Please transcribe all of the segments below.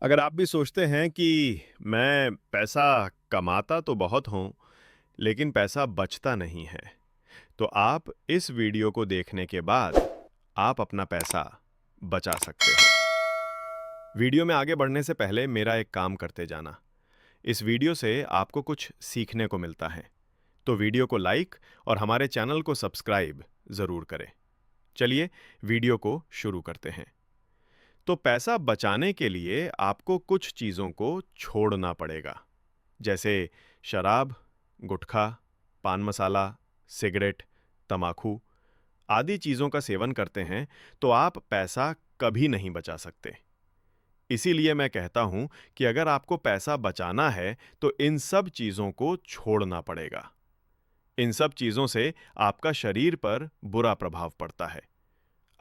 अगर आप भी सोचते हैं कि मैं पैसा कमाता तो बहुत हूँ, लेकिन पैसा बचता नहीं है, तो आप इस वीडियो को देखने के बाद आप अपना पैसा बचा सकते हो। वीडियो में आगे बढ़ने से पहले मेरा एक काम करते जाना। इस वीडियो से आपको कुछ सीखने को मिलता है, तो वीडियो को लाइक और हमारे चैनल को सब्सक्राइब ज़रूर करें। चलिए वीडियो को शुरू करते हैं। तो पैसा बचाने के लिए आपको कुछ चीज़ों को छोड़ना पड़ेगा, जैसे शराब, गुटखा, पान मसाला, सिगरेट, तम्बाकू आदि चीज़ों का सेवन करते हैं तो आप पैसा कभी नहीं बचा सकते। इसीलिए मैं कहता हूं कि अगर आपको पैसा बचाना है तो इन सब चीज़ों को छोड़ना पड़ेगा। इन सब चीज़ों से आपका शरीर पर बुरा प्रभाव पड़ता है।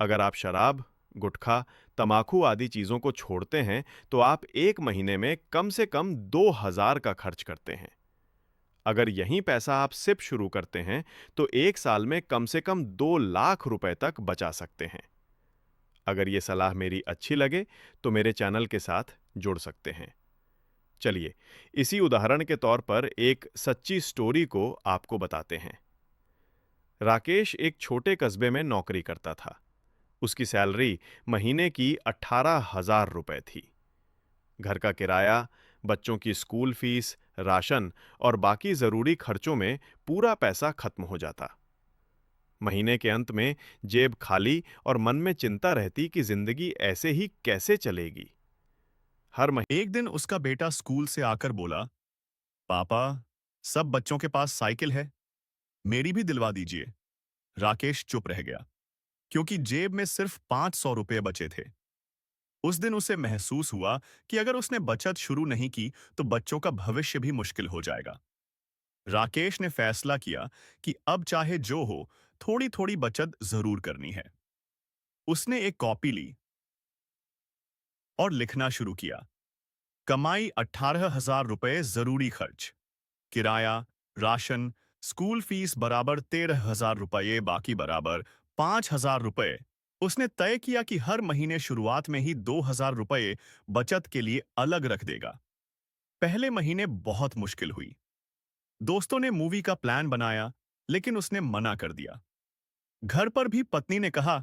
अगर आप शराब, गुटखा, तम्बाकू आदि चीज़ों को छोड़ते हैं, तो आप 1 महीने में कम से कम 2000 का खर्च करते हैं। अगर यही पैसा आप सिप शुरू करते हैं, तो 1 साल में कम से कम 2 लाख रुपए तक बचा सकते हैं। अगर ये सलाह मेरी अच्छी लगे, तो मेरे चैनल के साथ जुड़ सकते हैं। चलिए, इसी उदाहरण के तौर पर एक सच्ची स्टोरी को आपको बताते हैं। राकेश एक छोटे कस्बे में नौकरी करता था। उसकी सैलरी महीने की 18,000 रुपए थी। घर का किराया, बच्चों की स्कूल फीस, राशन और बाकी जरूरी खर्चों में पूरा पैसा खत्म हो जाता। महीने के अंत में जेब खाली और मन में चिंता रहती कि जिंदगी ऐसे ही कैसे चलेगी। हर महीने एक दिन उसका बेटा स्कूल से आकर बोला, पापा, सब बच्चों के पास साइकिल है, मेरी भी दिलवा दीजिए। राकेश चुप रह गया, क्योंकि जेब में सिर्फ 500 रुपये बचे थे। उस दिन उसे महसूस हुआ कि अगर उसने बचत शुरू नहीं की तो बच्चों का भविष्य भी मुश्किल हो जाएगा। राकेश ने फैसला किया कि अब चाहे जो हो, थोड़ी थोड़ी बचत जरूर करनी है। उसने एक कॉपी ली और लिखना शुरू किया। कमाई 18,000 रुपये, जरूरी खर्च, किराया, राशन, स्कूल फीस बराबर 13,000 रुपये, बाकी बराबर 5,000 रुपये। उसने तय किया कि हर महीने शुरुआत में ही 2,000 रुपये बचत के लिए अलग रख देगा। पहले महीने बहुत मुश्किल हुई। दोस्तों ने मूवी का प्लान बनाया, लेकिन उसने मना कर दिया। घर पर भी पत्नी ने कहा,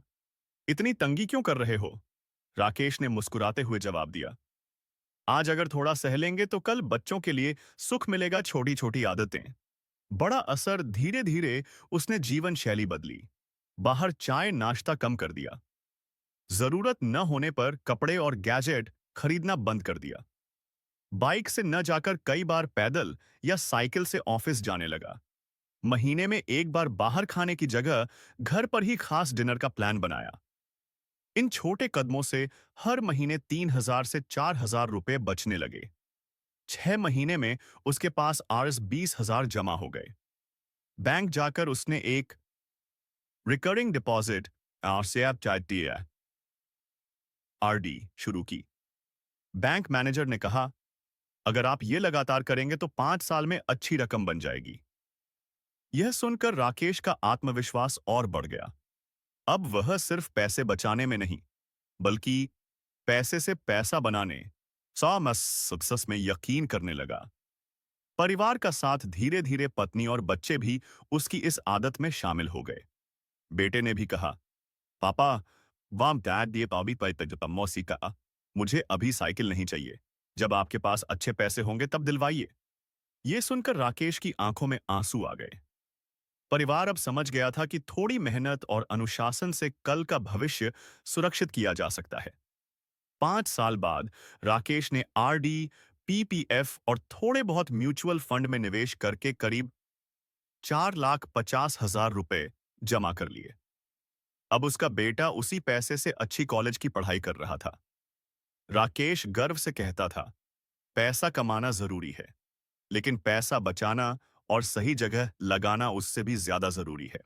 इतनी तंगी क्यों कर रहे हो? राकेश ने मुस्कुराते हुए जवाब दिया, आज अगर थोड़ा सह लेंगे तो कल बच्चों के लिए सुख मिलेगा। छोटी छोटी आदतें, बड़ा असर। धीरे धीरे उसने जीवन शैली बदली। बाहर चाय नाश्ता कम कर दिया। जरूरत न होने पर कपड़े और गैजेट खरीदना बंद कर दिया। बाइक से न जाकर कई बार पैदल या साइकिल से ऑफिस जाने लगा। महीने में एक बार बाहर खाने की जगह घर पर ही खास डिनर का प्लान बनाया। इन छोटे कदमों से हर महीने 3,000 से 4,000 रुपये बचने लगे। 6 महीने में उसके पास आर्स 20,000 जमा हो गए। बैंक जाकर उसने एक रिकरिंग डिपॉजिट आरडी शुरू की। बैंक मैनेजर ने कहा, अगर आप ये लगातार करेंगे तो 5 साल में अच्छी रकम बन जाएगी। यह सुनकर राकेश का आत्मविश्वास और बढ़ गया। अब वह सिर्फ पैसे बचाने में नहीं, बल्कि पैसे से पैसा बनाने सक्सेस में यकीन करने लगा। परिवार का साथ धीरे धीरे पत्नी और बच्चे भी उसकी इस आदत में शामिल हो गए। बेटे ने भी कहा, पापा, वाम डैड दिए पावी मौसी का, मुझे अभी साइकिल नहीं चाहिए। जब आपके पास अच्छे पैसे होंगे तब दिलवाइए। ये सुनकर राकेश की आंखों में आंसू आ गए। परिवार अब समझ गया था कि थोड़ी मेहनत और अनुशासन से कल का भविष्य सुरक्षित किया जा सकता है। 5 साल बाद राकेश ने आरडी, पीपीएफ और थोड़े बहुत म्यूचुअल फंड में निवेश करके करीब 4,50,000 रुपए जमा कर लिए। अब उसका बेटा उसी पैसे से अच्छी कॉलेज की पढ़ाई कर रहा था। राकेश गर्व से कहता था, पैसा कमाना जरूरी है, लेकिन पैसा बचाना और सही जगह लगाना उससे भी ज्यादा जरूरी है।